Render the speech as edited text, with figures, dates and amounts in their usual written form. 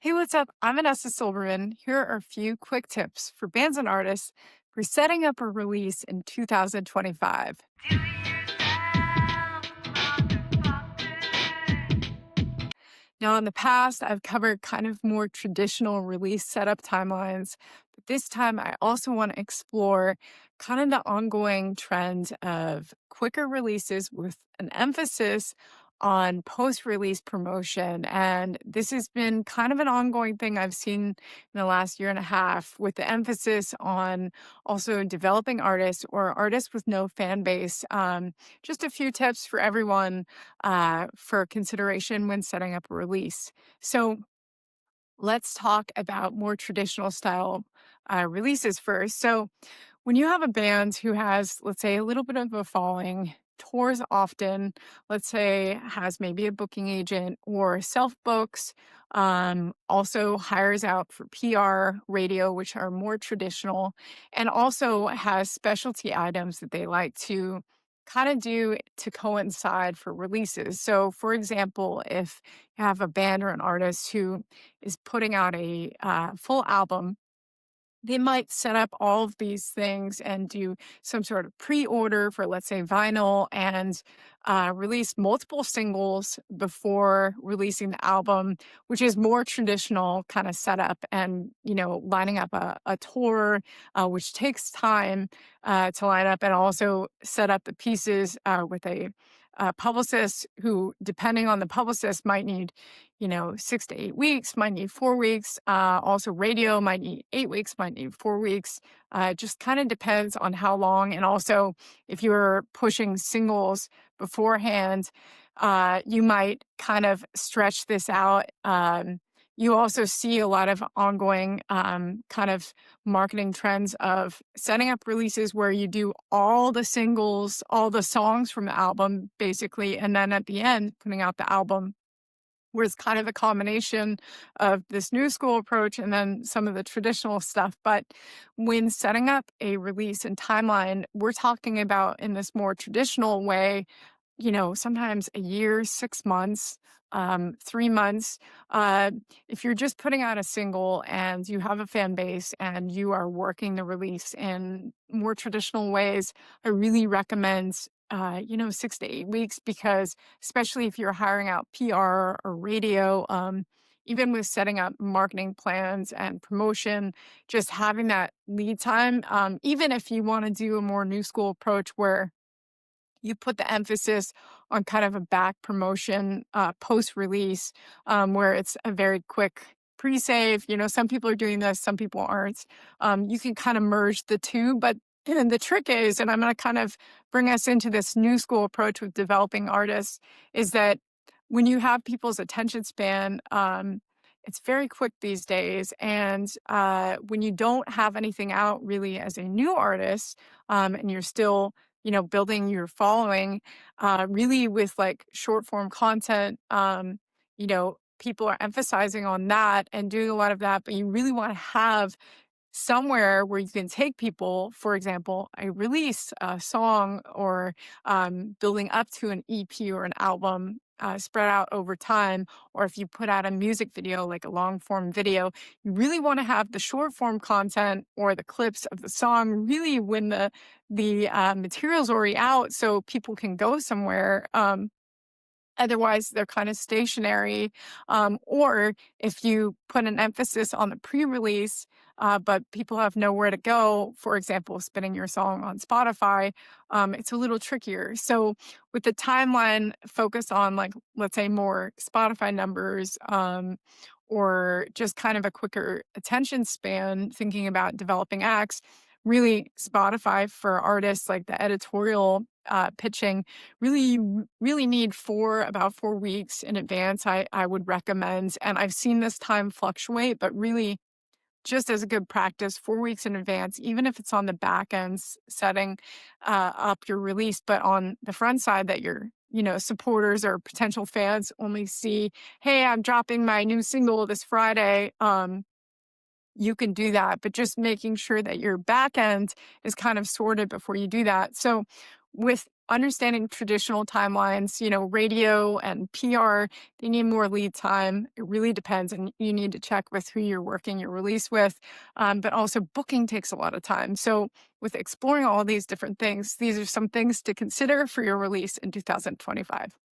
Hey, what's up? I'm Vanessa Silberman. Here are a few quick tips for bands and artists for setting up a release in 2025. Now, in the past, I've covered kind of more traditional release setup timelines, but this time I also want to explore kind of the ongoing trend of quicker releases with an emphasis on post release promotion. And this has been kind of an ongoing thing I've seen in the last year and a half with the emphasis on also developing artists or artists with no fan base. Just a few tips for everyone for consideration when setting up a release. So let's talk about more traditional style releases first. So when you have a band who has, let's say, a little bit of a following, tours often, let's say, has maybe a booking agent or self books, also hires out for PR, radio, which are more traditional, and also has specialty items that they like to kind of do to coincide for releases. So, for example, if you have a band or an artist who is putting out a full album, they might set up all of these things and do some sort of pre-order for, let's say, vinyl and release multiple singles before releasing the album, which is more traditional kind of setup and, lining up a tour, which takes time to line up and also set up the pieces with a publicist who, depending on the publicist, might need 6 to 8 weeks, might need 4 weeks. Also, radio might need 8 weeks, might need 4 weeks. It just kind of depends on how long. And also, if you're pushing singles beforehand, you might kind of stretch this out. You also see a lot of ongoing kind of marketing trends of setting up releases where you do all the singles, all the songs from the album, basically, and then at the end, putting out the album where it's kind of a combination of this new school approach and then some of the traditional stuff. But when setting up a release and timeline, we're talking about in this more traditional way, sometimes a year, 6 months, 3 months. If you're just putting out a single and you have a fan base and you are working the release in more traditional ways, I really recommend 6 to 8 weeks, because especially if you're hiring out PR or radio, even with setting up marketing plans and promotion, just having that lead time, even if you want to do a more new school approach where you put the emphasis on kind of a back promotion post release, where it's a very quick pre-save. Some people are doing this, some people aren't. You can kind of merge the two, but and the trick is, and I'm going to kind of bring us into this new school approach with developing artists, is that when you have people's attention span, it's very quick these days. And when you don't have anything out really as a new artist, and you're still, building your following, really with like short form content, people are emphasizing on that and doing a lot of that, but you really want to have somewhere where you can take people, for example, a release, a song, or building up to an EP or an album spread out over time. Or if you put out a music video, like a long form video, you really want to have the short form content or the clips of the song really when the material's already out so people can go somewhere. Otherwise, they're kind of stationary. Or if you put an emphasis on the pre-release, but people have nowhere to go, for example, spinning your song on Spotify, it's a little trickier. So with the timeline focus on, like, let's say more Spotify numbers, or just kind of a quicker attention span, thinking about developing acts, really Spotify for artists, like the editorial pitching, really you really need about 4 weeks in advance. I would recommend, and I've seen this time fluctuate, but really just as a good practice, 4 weeks in advance, even if it's on the back end setting up your release, but on the front side that your supporters or potential fans only see, hey, I'm dropping my new single this Friday. You can do that, but just making sure that your back end is kind of sorted before you do that. So with understanding traditional timelines, radio and PR, they need more lead time. It really depends, and you need to check with who you're working your release with. But also, booking takes a lot of time. So, with exploring all these different things, these are some things to consider for your release in 2025.